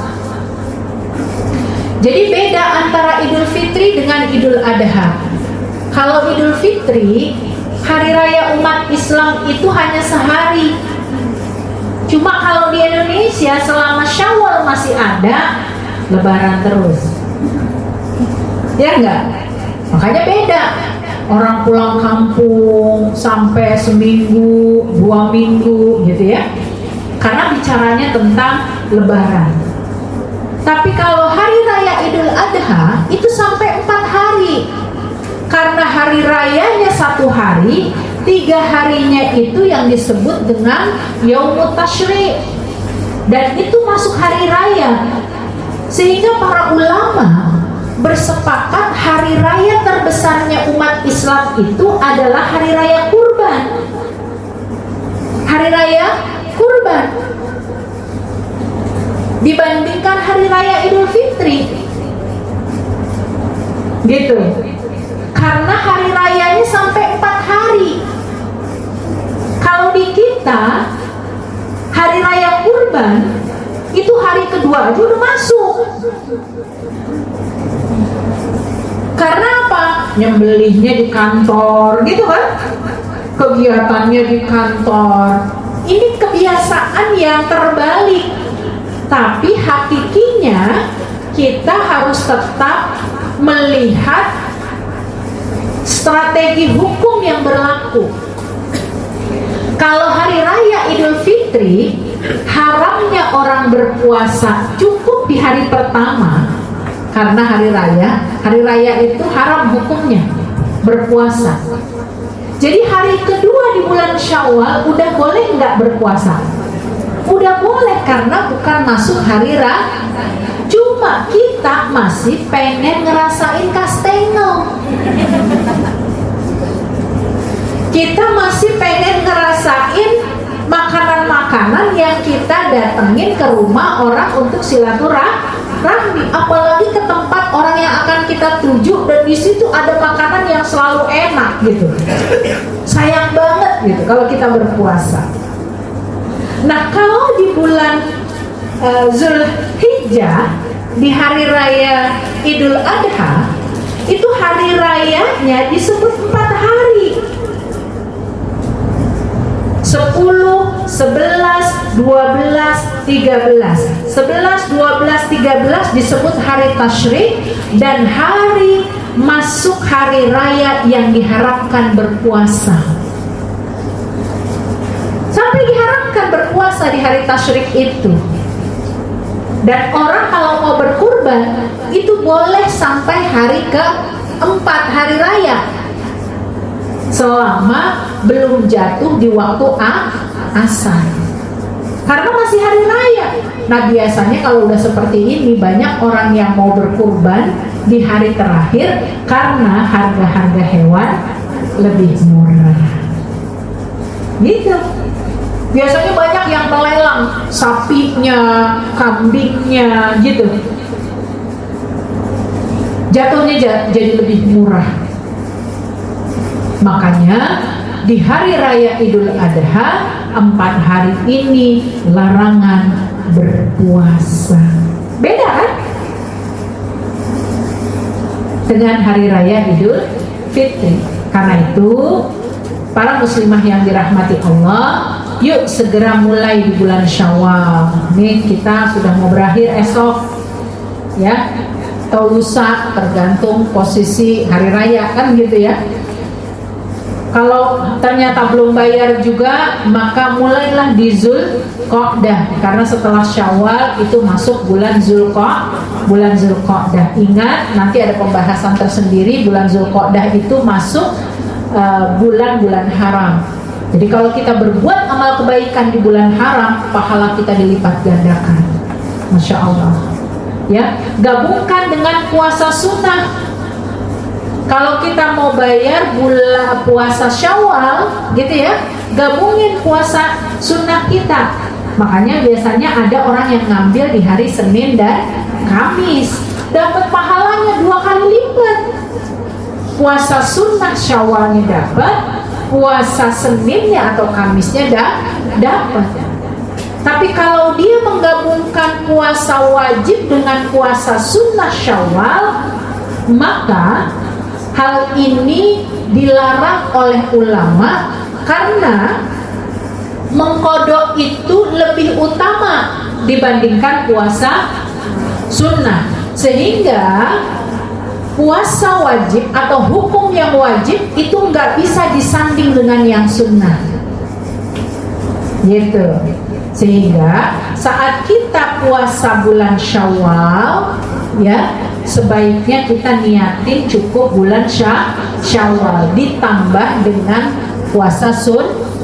Jadi beda antara Idul Fitri dengan Idul Adha. Kalau Idul Fitri, hari raya umat Islam itu hanya sehari. Cuma kalau di Indonesia selama Syawal masih ada, Lebaran terus. Ya enggak? Makanya beda. Orang pulang kampung sampai seminggu, 2 minggu gitu ya. Karena bicaranya tentang Lebaran. Tapi kalau hari raya Idul Adha itu sampai 4 hari. Karena hari rayanya 1 hari, 3 harinya itu yang disebut dengan Yaumut Tasyrik. Dan itu masuk hari raya. Sehingga para ulama bersepakat hari raya terbesarnya umat Islam itu adalah hari raya kurban. Hari raya kurban dibandingkan hari raya Idul Fitri. Gitu. Karena hari rayanya sampai 4 hari. Kalau di kita hari raya kurban itu hari kedua aja udah masuk. Karena apa? Nyembelihnya di kantor gitu kan? Kegiatannya di kantor. Ini kebiasaan yang terbalik. Tapi hakikinya kita harus tetap melihat strategi hukum yang berlaku. Kalau hari raya Idul Fitri, haramnya orang berpuasa cukup di hari pertama. Karena hari raya itu haram hukumnya berpuasa. Jadi hari kedua di bulan Syawal udah boleh nggak berpuasa? Udah boleh karena bukan masuk hari raya. Cuma kita masih pengen ngerasain kastengel. Kita masih pengen ngerasain makanan-makanan yang kita datengin ke rumah orang untuk silaturahmi. Apalagi ke tempat orang yang akan kita tuju dan di situ ada makanan yang selalu enak gitu. Sayang banget gitu kalau kita berpuasa. Nah, kalau di bulan Zulhijjah, di hari raya Idul Adha, itu hari rayanya disebut 4 hari. 10, 11, 12, 13. 11, 12, 13 disebut hari tasyrik dan hari masuk hari raya yang diharapkan berpuasa. Sampai diharapkan berpuasa di hari tasyrik itu. Dan orang kalau mau berkurban itu boleh sampai hari ke-4 hari raya. Selama belum jatuh di waktu asar. Karena masih hari raya. Nah, biasanya kalau udah seperti ini banyak orang yang mau berkurban di hari terakhir karena harga-harga hewan lebih murah. Gitu. Biasanya banyak yang melelang sapinya, kambingnya gitu. Jatuhnya jadi lebih murah. Makanya di hari raya Idul Adha 4 hari ini larangan berpuasa. Beda kan? Dengan hari raya Idul Fitri. Karena itu para muslimah yang dirahmati Allah, yuk segera mulai di bulan Syawal. Nih kita sudah mau berakhir esok, ya, atau lusa, tergantung posisi hari raya kan gitu ya. Kalau ternyata belum bayar juga, maka mulailah di Zulqa'dah, karena setelah Syawal itu masuk bulan Zulqa'dah. Ingat, nanti ada pembahasan tersendiri. Bulan Zulqa'dah itu masuk bulan-bulan haram. Jadi kalau kita berbuat amal kebaikan di bulan haram, pahala kita dilipat gandakan. Masya Allah. Ya, gabungkan dengan puasa sunnah. Kalau kita mau bayar bulan puasa Syawal, gitu ya, gabungin puasa sunnah kita. Makanya biasanya ada orang yang ngambil di hari Senin dan Kamis, dapat pahalanya 2 kali lipat. Puasa sunnah Syawalnya dapat, puasa Seninnya atau Kamisnya dapat. Tapi kalau dia menggabungkan puasa wajib dengan puasa sunnah Syawal, maka hal ini dilarang oleh ulama karena mengkodok itu lebih utama dibandingkan puasa sunnah, sehingga puasa wajib atau hukum yang wajib itu nggak bisa disanding dengan yang sunnah, gitu. Sehingga saat kita puasa bulan Syawal, ya sebaiknya kita niatin cukup bulan Syawal ditambah dengan puasa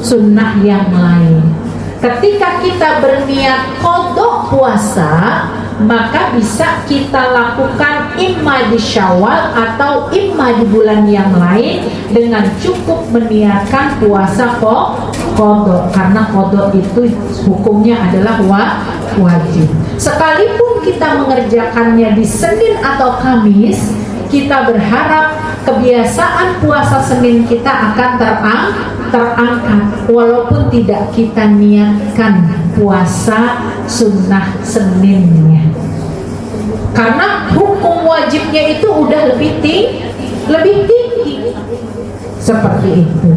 sunnah yang lain. Ketika kita berniat qadha puasa, maka bisa kita lakukan imma di Syawal atau imma di bulan yang lain dengan cukup meniatkan puasa qadha, karena qadha itu hukumnya adalah wajib. Sekalipun kita mengerjakannya di Senin atau Kamis, kita berharap kebiasaan puasa Senin kita akan terangkat walaupun tidak kita niatkan puasa sunnah Seninnya, karena hukum wajibnya itu udah lebih tinggi seperti itu,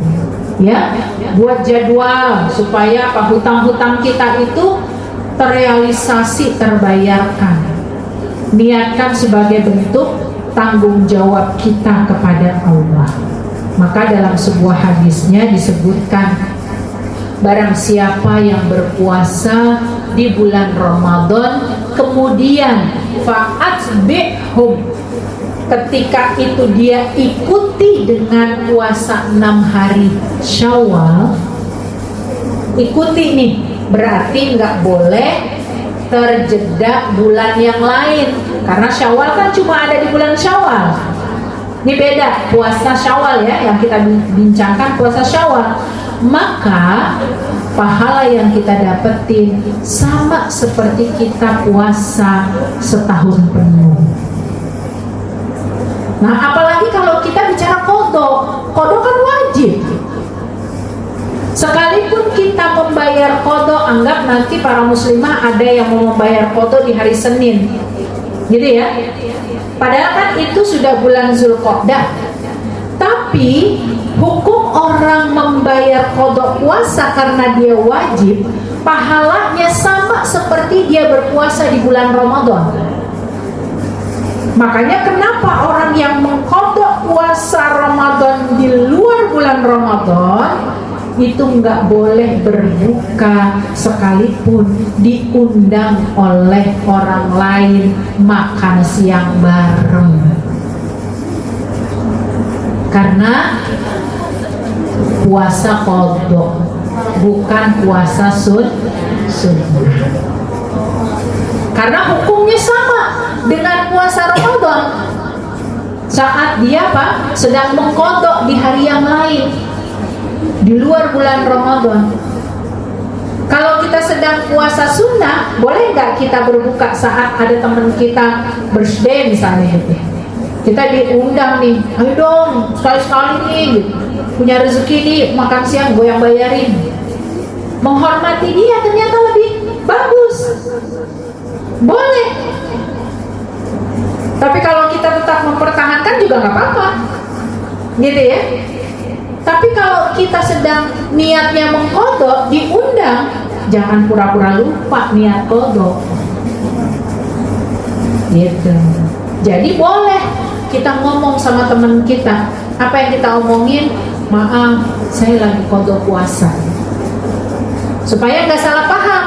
ya. Buat jadwal supaya hutang-hutang kita itu terrealisasi, terbayarkan, niatkan sebagai bentuk tanggung jawab kita kepada Allah. Maka dalam sebuah hadisnya disebutkan, barang siapa yang berpuasa di bulan Ramadan kemudian fa'atbihum, ketika itu dia ikuti dengan puasa 6 hari Syawal, ikuti nih, berarti nggak boleh terjeda bulan yang lain, karena Syawal kan cuma ada di bulan Syawal. Ini beda puasa Syawal, ya, yang kita bincangkan puasa Syawal. Maka pahala yang kita dapetin sama seperti kita puasa setahun penuh. Nah, apalagi kalau kita bicara qadha kan wajib. Sekalipun kita membayar qadha, anggap nanti para muslimah ada yang mau membayar qadha di hari Senin, gitu ya. Padahal kan itu sudah bulan Zulqa'dah. Tapi hukum orang membayar qadha puasa karena dia wajib, pahalanya sama seperti dia berpuasa di bulan Ramadan. Makanya kenapa orang yang mengqadha puasa Ramadan di luar bulan Ramadan itu nggak boleh berbuka sekalipun diundang oleh orang lain makan siang bareng, karena puasa qadha bukan puasa sunnah. Karena hukumnya sama dengan puasa Ramadan saat dia sedang mengqadha di hari yang lain di luar bulan Ramadan. Kalau kita sedang puasa sunnah, boleh nggak kita berbuka saat ada teman kita birthday misalnya gitu. Kita diundang nih, ayo dong sekali-sekali nih gitu. Punya rezeki nih, makan siang gue yang bayarin. Menghormati dia ternyata lebih bagus, boleh. Tapi kalau kita tetap mempertahankan juga nggak apa-apa, gitu ya. Tapi kalau kita sedang niatnya mengqadha, diundang, jangan pura-pura lupa niat qadha, gitu. Jadi boleh kita ngomong sama teman kita, apa yang kita omongin, maaf saya lagi qadha puasa, supaya nggak salah paham.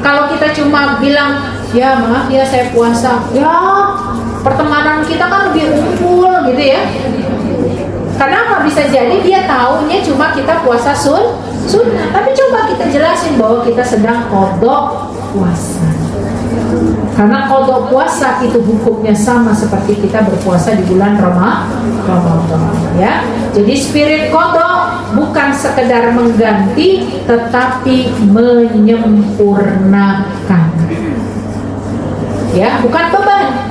Kalau kita cuma bilang, ya maaf ya saya puasa, ya pertemanan kita kan lebih unggul, gitu ya. Kenapa? Bisa jadi dia taunya cuma kita puasa sunnah, tapi coba kita jelasin bahwa kita sedang qadha puasa. Karena qadha puasa itu hukumnya sama seperti kita berpuasa di bulan Ramadan, ya. Jadi spirit qadha bukan sekedar sekedar mengganti, tetapi menyempurnakan. Ya, bukan beban.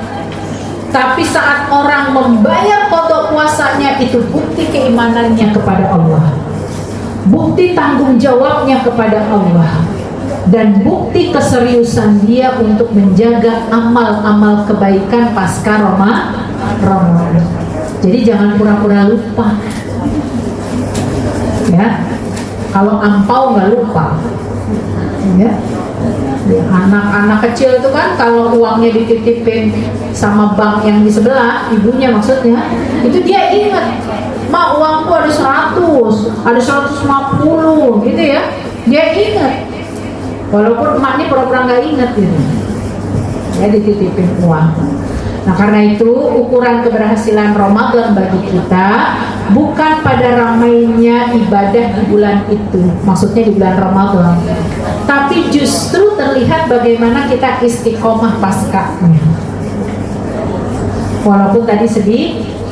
Tapi saat orang membayar qada puasanya, itu bukti keimanannya kepada Allah, bukti tanggung jawabnya kepada Allah, dan bukti keseriusan dia untuk menjaga amal-amal kebaikan pasca Ramadan. Jadi jangan pura-pura lupa. Ya, kalau ampau nggak lupa. Ya, anak-anak kecil itu kan kalau uangnya dititipin sama bank yang di sebelah, ibunya maksudnya, itu dia ingat, mak uangku ada 100, ada 150 gitu ya, dia ingat. Walaupun emak ini pura-pura nggak ingat gitu, ya dititipin uang. Nah karena itu ukuran keberhasilan Ramadan bagi kita bukan pada ramainya ibadah di bulan itu, maksudnya di bulan Ramadan, tapi justru terlihat bagaimana kita istiqomah paskanya. Walaupun tadi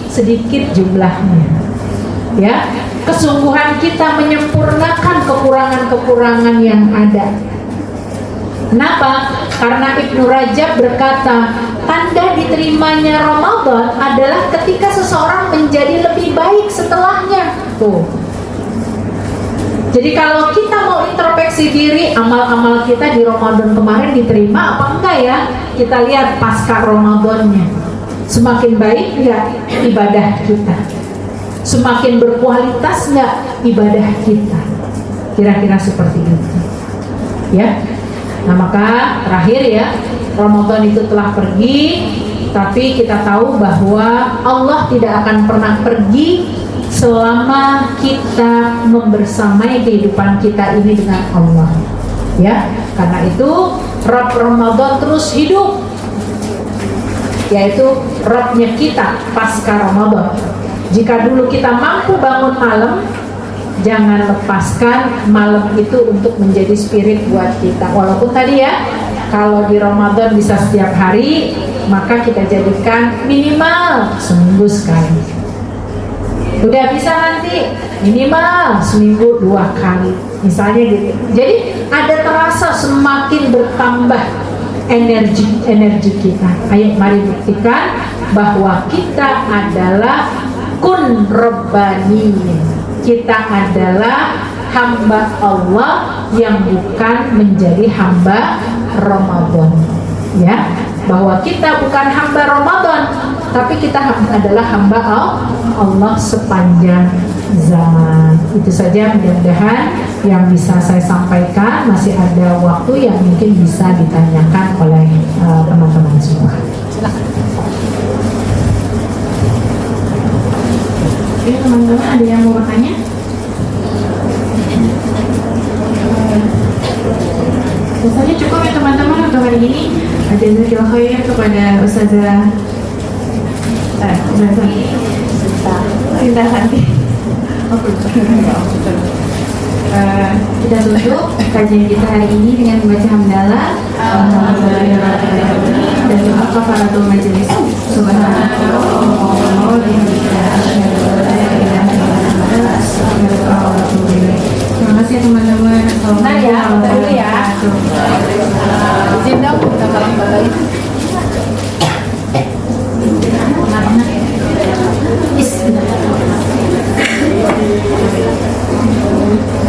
sedikit jumlahnya, ya, kesungguhan kita menyempurnakan kekurangan-kekurangan yang ada. Kenapa? Karena Ibnu Rajab berkata, tanda diterimanya Ramadan adalah ketika seseorang menjadi lebih baik setelahnya. Tuh. Jadi kalau kita mau introspeksi diri, amal-amal kita di Ramadan kemarin diterima apa enggak ya? Kita lihat pasca Ramadannya. Semakin baik enggak ibadah kita? Semakin berkualitas enggak ibadah kita? Kira-kira seperti itu. Ya. Nah maka terakhir ya, Ramadan itu telah pergi, tapi kita tahu bahwa Allah tidak akan pernah pergi selama kita membersamai kehidupan kita ini dengan Allah. Ya, karena itu Rabb Ramadan terus hidup, yaitu Rabbnya kita pasca Ramadan. Jika dulu kita mampu bangun malam, jangan lepaskan malam itu untuk menjadi spirit buat kita. Walaupun tadi ya, kalau di Ramadan bisa setiap hari, maka kita jadikan minimal seminggu sekali. Udah bisa nanti minimal seminggu 2 kali, misalnya gitu. Jadi ada terasa semakin bertambah energi kita. Ayo mari buktikan bahwa kita adalah kun rabbaniyin. Kita adalah hamba Allah yang bukan menjadi hamba Ramadan. Ya, bahwa kita bukan hamba Ramadan, tapi kita adalah hamba Allah sepanjang zaman. Itu saja mudah-mudahan yang bisa saya sampaikan. Masih ada waktu yang mungkin bisa ditanyakan oleh teman-teman semua. Silakan. Oke teman-teman, ada yang mau bertanya? Rasanya cukup ya teman-teman untuk hari ini. Jazakallahu khair kepada Ustazah Sinta Santi. Kita tutup kajian kita hari ini dengan membaca hamdalah dan doa kafaratul majelis. Terima kasih teman-teman. Nah ya, dulu ya. Izin dong, kita salam balik.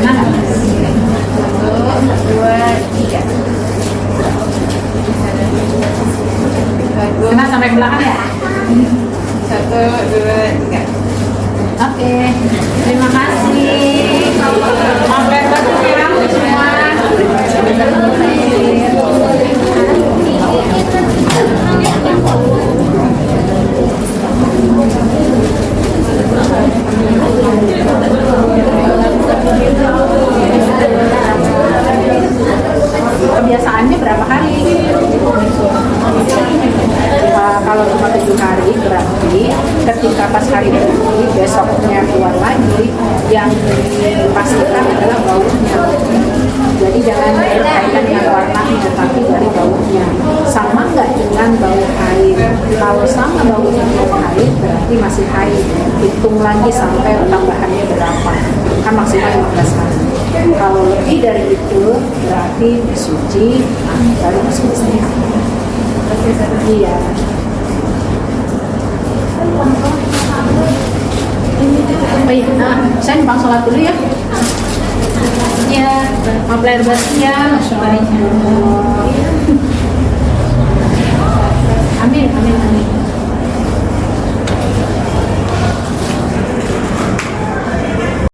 Nah, 1, 2, 3. Kena sampai belakang ya? 1, 2, 3. Oke, terima kasih. Sampai batu pirang semua. Kebiasaannya berapa hari? Kalau cuma 7 hari berarti ketika pas hari ini besoknya keluar lagi, yang dipastikan adalah baunya. Jadi jangan berkaitan dengan warnanya, tapi dari baunya. Sama nggak dengan bau air? Kalau sama baunya bau air berarti masih haid. Hitung lagi sampai tambahannya berapa. Kan maksimal 15 Kalau lebih dari itu berarti bersuci baru masuk Islam. Iya. Oh iya, saya numpang sholat dulu ya. Iya, maaf lahir batin ya, masya Allah. Amin, amin.